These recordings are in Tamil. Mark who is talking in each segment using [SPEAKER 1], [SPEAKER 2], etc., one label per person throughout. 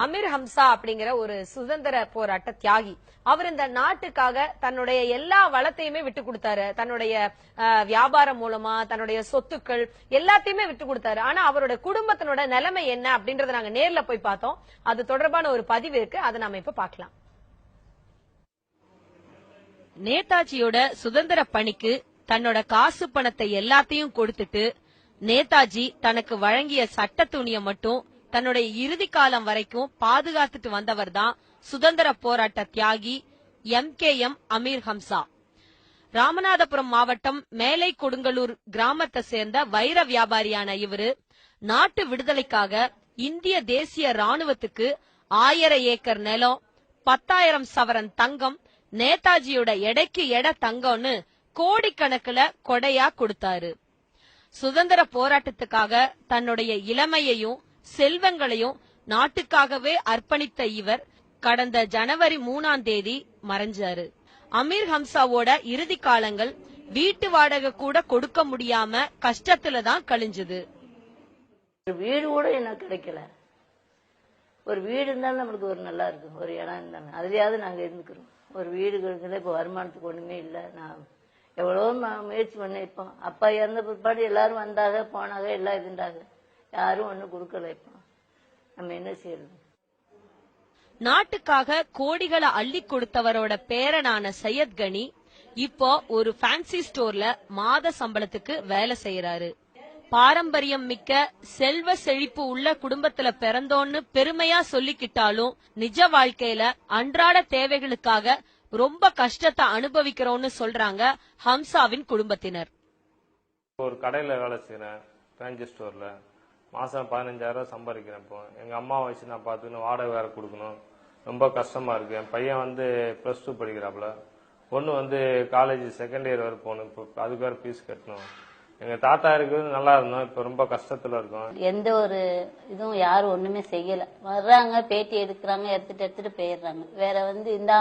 [SPEAKER 1] அமீர் ஹம்சா அப்படிங்கிற ஒரு சுதந்திர போராட்ட தியாகி. அவர் இந்த நாட்டுக்காக தன்னுடைய எல்லா வளத்தையுமே விட்டு கொடுத்தாரு. தன்னுடைய வியாபாரம் மூலமா தன்னுடைய சொத்துக்கள் எல்லாத்தையுமே விட்டு கொடுத்தாரு. ஆனா அவரோட குடும்பத்தினோட நிலைமை என்ன அப்படின்றத நாங்க நேர்ல போய் பார்த்தோம். அது தொடர்பான ஒரு பதிவு இருக்கு, அதை நாம இப்ப பார்க்கலாம். நேதாஜியோட சுதந்திர பணிக்கு தன்னோட காசு பணத்தை எல்லாத்தையும் கொடுத்துட்டு நேதாஜி தனக்கு வழங்கிய சட்ட துணிய மட்டும் தன்னுடைய இறுதி காலம் வரைக்கும் பாதுகாத்துட்டு வந்தவர் தான் சுதந்திர போராட்ட தியாகி MKM அமீர் ஹம்சா. ராமநாதபுரம் மாவட்டம் மேலை கொடுங்கலூர் கிராமத்தை சேர்ந்த வைர வியாபாரியான இவரு நாட்டு விடுதலைக்காக இந்திய தேசிய ராணுவத்துக்கு 1000 ஏக்கர் நிலம், 10,000 சவரன் தங்கம், நேதாஜியோட எடைக்கு எடை தங்கம்னு கோடிக்கணக்குல கொடையா கொடுத்தாரு. சுதந்திர போராட்டத்துக்காக தன்னுடைய இளமையையும் செல்வங்களையும் நாட்டுக்காகவே அர்ப்பணித்த இவர் கடந்த ஜனவரி 3ஆம் தேதி மறைஞ்சாரு. அமீர் ஹம்சாவோட இறுதி காலங்கள் வீட்டு வாடகை கூட கொடுக்க முடியாம கஷ்டத்துல தான் கழிஞ்சது.
[SPEAKER 2] வீடு கூட எனக்கு கிடைக்கல. ஒரு வீடு இருந்தாலும் நம்மளுக்கு ஒரு நல்லா இருக்கும், ஒரு இடம் இருந்தாலும் அதுலயாவது நாங்க இருந்துக்கிறோம். ஒரு வீடு கிடைக்கல. இப்ப வருமானத்துக்கு ஒண்ணுமே இல்லை. நான் எவ்வளவோ முயற்சி பண்ணேன். இப்போ அப்பா இறந்த பிற்பாடு எல்லாரும் வந்தாக போனாங்க, எல்லாம் இருந்தாங்க. யாரும் ஒன்னும் கொடுக்கல. இப்போ நம்ம என்ன செய்யறது?
[SPEAKER 1] நாட்டுக்காக கோடிகளை அள்ளி கொடுத்தவரோட பேரனான சையத் கனி இப்போ ஒரு ஃபேன்சி ஸ்டோர்ல மாத சம்பளத்துக்கு வேலை செய்யறாரு. பாரம்பரியம் மிக்க செல்வ செழிப்பு உள்ள குடும்பத்துல பிறந்தோன்னு பெருமையா சொல்லிக்கிட்டாலும் நிஜ வாழ்க்கையில அன்றாட தேவைகளுக்காக ரொம்ப கஷ்டத்தை அனுபவிக்கிறோம்னு சொல்றாங்க ஹம்சாவின் குடும்பத்தினர்.
[SPEAKER 3] ஒரு கடையில வேலை செய்யறேன், ஃபேன்சி ஸ்டோர்ல. மாசம் 15,000 சம்பாதிக்கிறேன். இப்போ எங்க அம்மா வச்சு நான் பாத்துக்கணும், வாடகை வேற கொடுக்கணும். ரொம்ப கஷ்டமா இருக்கு. என் பையன் வந்து +2 படிக்கிறாப்புல. பொண்ணு வந்து காலேஜ் செகண்ட் இயர் வரை போகணும். இப்போ அதுக்கு வேற ஃபீஸ் கட்டணும். எங்க தாத்தா இருக்கிறது நல்லா இருந்தோம், இப்ப ரொம்ப கஷ்டத்துல இருக்கோம்.
[SPEAKER 2] எந்த ஒரு இதுவும் யாரும் ஒண்ணுமே செய்யல. வர்றாங்க, பேட்டி எடுக்கிறாங்க, எடுத்துட்டு போயிடுறாங்க. வேற வந்து இந்தா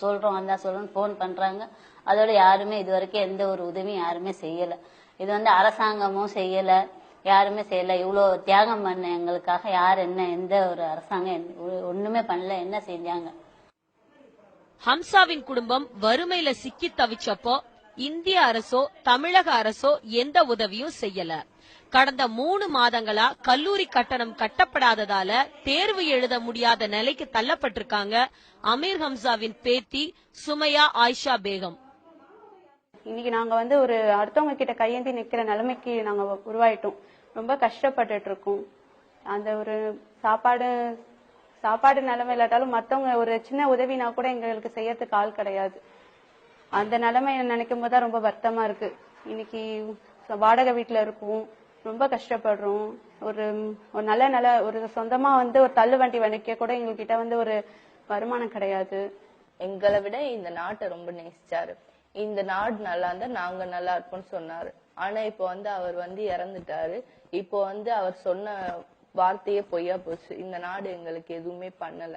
[SPEAKER 2] சொல்றோம் அந்த சொல்றோம் போன் பண்றாங்க. அதோட யாருமே இது வரைக்கும் எந்த ஒரு உதவியும் யாருமே செய்யல. இது வந்து அரசாங்கமும் செய்யல, யாருமே செய்யல. இவ்வளவு தியாகம் பண்ண எங்களுக்காக யார் என்ன எந்த ஒரு அரசாங்கம் ஒண்ணுமே பண்ணல. என்ன செஞ்சாங்க?
[SPEAKER 1] ஹம்சாவின் குடும்பம் வறுமையில சிக்கி தவிச்சப்போ இந்திய அரசோ தமிழக அரசோ எந்த உதவியும் செய்யல. கடந்த 3 மாதங்களா கல்லூரி கட்டணம் கட்டப்படாததால தேர்வு எழுத முடியாத நிலைக்கு தள்ளப்பட்டிருக்காங்க அமீர் ஹம்சாவின் பேத்தி சுமையா ஆயிஷா பேகம்.
[SPEAKER 4] இன்னைக்கு நாங்க வந்து ஒரு அடுத்தவங்க கிட்ட கையேந்தி நிக்கிற நிலைமைக்கு நாங்க உருவாயிட்டோம். ரொம்ப கஷ்டப்பட்டுட்டு இருக்கோம். அந்த ஒரு சாப்பாடு நிலைமை இல்லாட்டாலும் மத்தவங்க ஒரு சின்ன உதவினா கூட எங்களுக்கு செய்யறதுக்கு ஆள் கிடையாது. அந்த நிலைமை நினைக்கும் போதுதான் ரொம்ப வருத்தமா இருக்கு. இன்னைக்கு வாடகை வீட்டுல இருக்கோம், ரொம்ப கஷ்டப்படுறோம். ஒரு நல்ல ஒரு சொந்தமா வந்து ஒரு தள்ளு வண்டி வணிக்க கூட எங்ககிட்ட வந்து ஒரு வருமானம் கிடையாது.
[SPEAKER 5] எங்களை விட இந்த நாட்டை ரொம்ப நேசிச்சாரு. இந்த நாடு நல்லா இருந்தா நாங்க நல்லா இருப்போம்னு சொன்னாரு. ஆனா இப்போ வந்து அவர் வந்து இறந்துட்டாரு. இப்போ வந்து அவர் சொன்ன வார்த்தையே பொய்யா போச்சு. இந்த நாடு எங்களுக்கு எதுவுமே பண்ணல.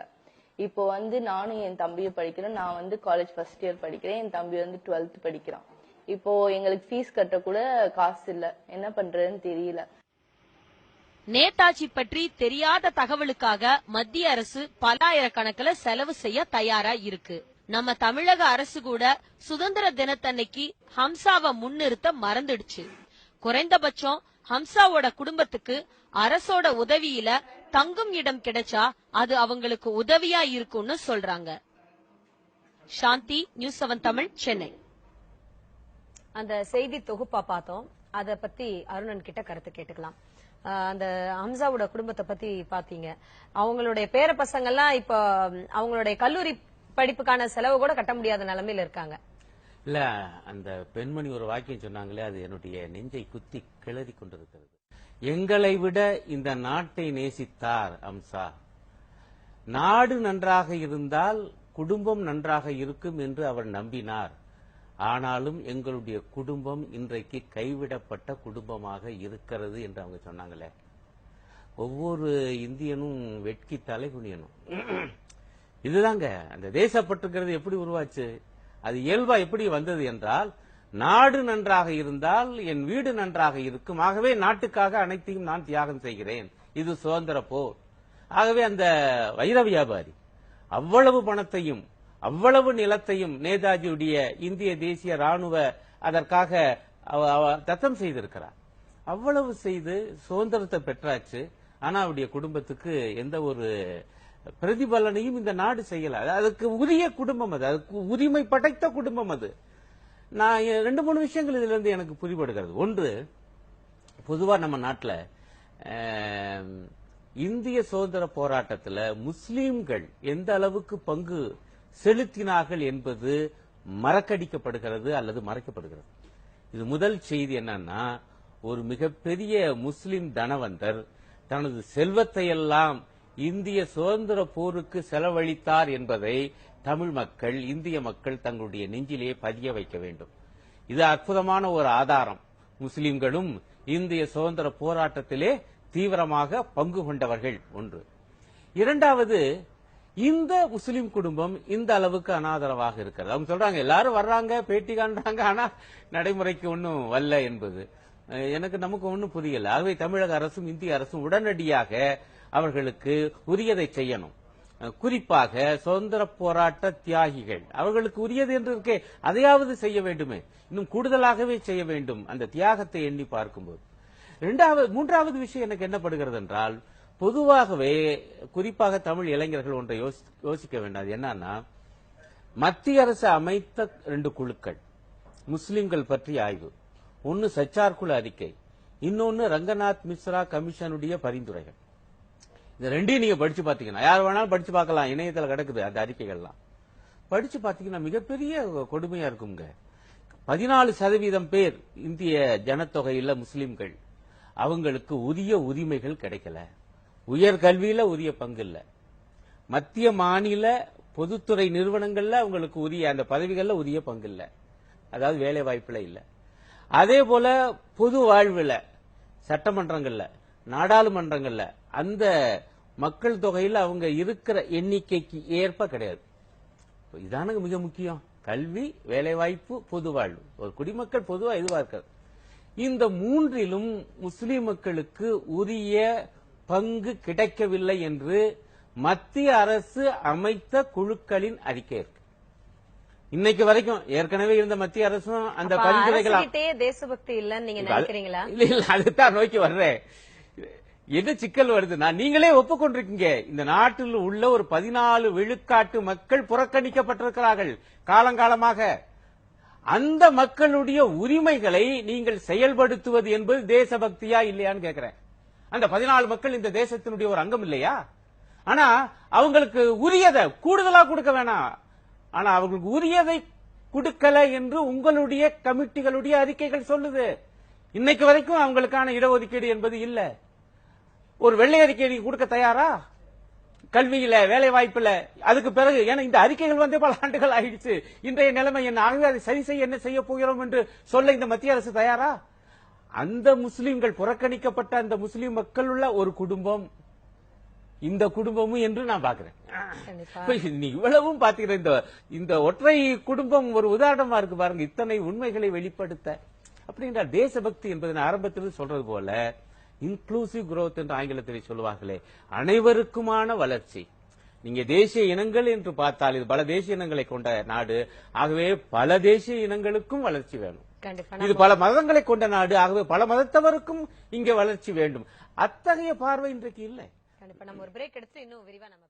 [SPEAKER 5] இப்போ வந்து நானும் என் தம்பியும் படிக்கிறேன். நான் வந்து காலேஜ் ஃபர்ஸ்ட் இயர் படிக்கிறேன், என் தம்பி வந்து 12th படிக்கிறான். இப்போ எங்களுக்கு ஃபீஸ் கட்ட கூட காசு இல்ல, என்ன பண்றதுன்னு தெரியல.
[SPEAKER 1] நேதாஜி பற்றி தெரியாத தகவலுக்காக மத்திய அரசு பல்லாயிரக்கணக்கில் செலவு செய்ய தயாரா இருக்கு. நம்ம தமிழக அரசு கூட சுதந்திர தினத்தன்னைக்கு ஹம்சாவை முன்னிறுத்த மறந்துடுச்சு. குறைந்தபட்சம் ஹம்சாவோட குடும்பத்துக்கு அரசோட உதவியில தங்கும் இடம் கிடைச்சா அது அவங்களுக்கு உதவியா இருக்கும்னு சொல்றாங்க. சாந்தி, நியூஸ் 7 தமிழ், சென்னை. அந்த செய்தி தொகுப்பா பார்த்தோம். அத பத்தி அருணன் கிட்ட கருத்து கேட்டுக்கலாம். அந்த ஹம்சாவோட குடும்பத்தை பத்தி பாத்தீங்க. அவங்களுடைய பேர பசங்க எல்லாம் இப்ப அவங்களுடைய கல்லூரி படிப்புக்கான செலவு கூட கட்ட முடியாத நிலைமையில இருக்காங்க.
[SPEAKER 6] இல்ல, அந்த பெண்மணி ஒரு வாக்கியம் சொன்னாங்களே, அது என்னுடைய நெஞ்சை குத்தி கிளறி கொண்டிருக்கிறது. எங்களை விட இந்த நாட்டை நேசித்தார் ஹம்சா. நாடு நன்றாக இருந்தால் குடும்பம் நன்றாக இருக்கும் என்று அவர் நம்பினார். ஆனாலும் எங்களுடைய குடும்பம் இன்றைக்கு கைவிடப்பட்ட குடும்பமாக இருக்கிறது என்று அவங்க சொன்னாங்களே. ஒவ்வொரு இந்தியனும் வெட்கி தலைகுனியணும். இதுதாங்க அந்த தேசப்பற்றுக்கிறது எப்படி உருவாச்சு, அது இயல்பா எப்படி வந்தது என்றால், நாடு நன்றாக இருந்தால் என் வீடு நன்றாக இருக்கும், ஆகவே நாட்டுக்காக அனைத்தையும் நான் தியாகம் செய்கிறேன், இது சுதந்திர போர். ஆகவே அந்த வைர வியாபாரி அவ்வளவு பணத்தையும் அவ்வளவு நிலத்தையும் நேதாஜியுடைய இந்திய தேசிய ராணுவ அதற்காக தத்தம் செய்திருக்கிறார். அவ்வளவு செய்து சுதந்திரத்தை பெற்றாச்சு. ஆனா அவருடைய குடும்பத்துக்கு எந்த ஒரு பிரதிபலனையும் இந்த நாடு செய்யல. அதுக்கு உரிய குடும்பம், அதுக்கு உரிமை படைத்த குடும்பம் அது. நான் 2-3 விஷயங்கள் இதுல இருந்து எனக்கு புரிபடுகிறது. ஒன்று, பொதுவா நம்ம நாட்டில் இந்திய சுதந்திர போராட்டத்தில் முஸ்லீம்கள் எந்த அளவுக்கு பங்கு செலுத்தினார்கள் என்பது மறக்கடிக்கப்படுகிறது அல்லது மறைக்கப்படுகிறது. இது முதல் செய்தி. என்னன்னா, ஒரு மிகப்பெரிய முஸ்லிம் தனவந்தர் தனது செல்வத்தை எல்லாம் இந்திய சுதந்திர போருக்கு செலவழித்தார் என்பதை தமிழ் மக்கள், இந்திய மக்கள் தங்களுடைய நெஞ்சிலே பதிய வைக்க வேண்டும். இது அற்புதமான ஒரு ஆதாரம். முஸ்லிம்களும் இந்திய சுதந்திர போராட்டத்திலே தீவிரமாக பங்கு கொண்டவர்கள். ஒன்று. இரண்டாவது, இந்த முஸ்லிம் குடும்பம் இந்த அளவுக்கு அனாதரவாக இருக்கிறது. அவங்க சொல்றாங்க, எல்லாரும் வர்றாங்க, பேட்டி காண்றாங்க, ஆனா நடைமுறைக்கு ஒன்னும் வரல என்பது எனக்கு நமக்கு ஒன்னும் புரியல. ஆகவே தமிழக அரசும் இந்திய அரசும் உடனடியாக அவர்களுக்கு உரியதை செய்யணும். குறிப்பாக சுதந்திர போராட்ட தியாகிகள், அவர்களுக்கு உரியது என்று இருக்கே, அதையாவது செய்ய வேண்டுமே, இன்னும் கூடுதலாகவே செய்ய வேண்டும் அந்த தியாகத்தை எண்ணி பார்க்கும்போது. மூன்றாவது விஷயம் எனக்கு என்னப்படுகிறது என்றால், பொதுவாகவே குறிப்பாக தமிழ் இளைஞர்கள் ஒன்றை யோசிக்க வேண்டாம். என்னன்னா, மத்திய அரசு அமைத்த 2 குழுக்கள் முஸ்லிம்கள் பற்றி ஆய்வு. ஒன்னு சச்சார் குழு அறிக்கை, இன்னொன்னு ரங்கநாத் மிஸ்ரா கமிஷனுடைய பரிந்துரைகள். இந்த 2ஐயும் நீங்க படிச்சு பாத்தீங்கன்னா, யார் வேணாலும் படிச்சு பார்க்கலாம், இணையத்தில் கிடக்குது அந்த அறிக்கைகள்லாம். படிச்சு பாத்தீங்கன்னா மிகப்பெரிய கொடுமையா இருக்குங்க. 14% பேர் இந்திய ஜனத்தொகையில் முஸ்லிம்கள், அவங்களுக்கு உரிய உரிமைகள் கிடைக்கல. உயர்கல்வியில உரிய பங்கு இல்ல. மத்திய மாநில பொதுத்துறை நிறுவனங்கள்ல அவங்களுக்கு உரிய அந்த பதவிகள்ல உரிய பங்கு இல்ல, அதாவது வேலை வாய்ப்புல இல்ல. அதே போல பொது வாழ்வுல, சட்டமன்றங்கள்ல, நாடாளுமன்றங்கள்ல அந்த மக்கள் தொகையில் அவங்க இருக்கிற எண்ணிக்கைக்கு ஏற்ப கிடையாது. இதானுங்க மிக முக்கியம். கல்வி, வேலைவாய்ப்பு, பொது வாழ்வு. ஒரு குடிமக்கள் பொதுவா எதிர்பார்க்கிறது. இந்த 3லும் முஸ்லிம் மக்களுக்கு உரிய பங்கு கிடைக்கவில்லை என்று மத்திய அரசு அமைத்த குழுக்களின் அறிக்கை இருக்கு. இன்னைக்கு வரைக்கும் ஏற்கனவே இருந்த மத்திய அரசும் அந்த பரிந்துரைகள்
[SPEAKER 1] தேசபக்தி இல்லன்னு நீங்க நினைக்கிறீங்களா?
[SPEAKER 6] இல்ல, அதுதான் நோக்கி வர்றேன். என்ன சிக்கல் வருதுன்னா, நீங்களே ஒப்புக்கொண்டிருக்கீங்க, இந்த நாட்டில் உள்ள ஒரு 14 விழுக்காட்டு மக்கள் புறக்கணிக்கப்பட்டிருக்கிறார்கள் காலங்காலமாக. அந்த மக்களுடைய உரிமைகளை நீங்கள் செயல்படுத்துவது என்பது தேசபக்தியா இல்லையான்னு கேட்கிறேன். அந்த 14 மக்கள் இந்த தேசத்தினுடைய ஒரு அங்கம் இல்லையா? ஆனா அவங்களுக்கு உரியதை கூடுதலா கொடுக்க வேணாம், ஆனா அவங்களுக்கு உரியதை கொடுக்கல என்று உங்களுடைய கமிட்டிகளுடைய அறிக்கைகள் சொல்லுது. இன்னைக்கு வரைக்கும் அவங்களுக்கான இடஒதுக்கீடு என்பது இல்ல. ஒரு வெள்ளை அறிக்கை நீங்க கொடுக்க தயாரா? கல்வியில, வேலை வாய்ப்புல, அதுக்கு பிறகு, ஏன்னா இந்த அறிக்கைகள் வந்து பல ஆண்டுகள் ஆயிடுச்சு, இன்றைய நிலைமை என்ன, ஆகவே அதை சரி செய்ய என்ன செய்ய போகிறோம் என்று சொல்ல இந்த மத்திய அரசு தயாரா? அந்த முஸ்லிம்கள், புறக்கணிக்கப்பட்ட அந்த முஸ்லிம் மக்கள் உள்ள ஒரு குடும்பம் இந்த குடும்பமும் என்று நான் பாக்குறேன். இவ்வளவும் பாத்தீங்கன்னா, இந்த ஒற்றை குடும்பம் ஒரு உதாரணமா இருக்கு பாருங்க, இத்தனை உண்மைகளை வெளிப்படுத்த. அப்படின்ற தேசபக்தி என்பது ஆரம்பத்தில் சொல்றது போல இன்க்ளூசிவ் growth என்று ஆங்கிலத்தில் சொல்லுவார்களே, அனைவருக்குமான வளர்ச்சி. நீங்க தேசிய இனங்கள் என்று பார்த்தால் இது பல தேசிய இனங்களை கொண்ட நாடு, ஆகவே பல தேசிய இனங்களுக்கும் வளர்ச்சி வேணும். இது பல மதங்களை கொண்ட நாடு, ஆகவே பல மதத்தவருக்கும் இங்கே வளர்ச்சி வேண்டும். அத்தகைய பார்வை இன்றைக்கு இல்லை.
[SPEAKER 1] நம்ம ஒரு பிரேக் எடுத்து இன்னும் விரிவா நம்ம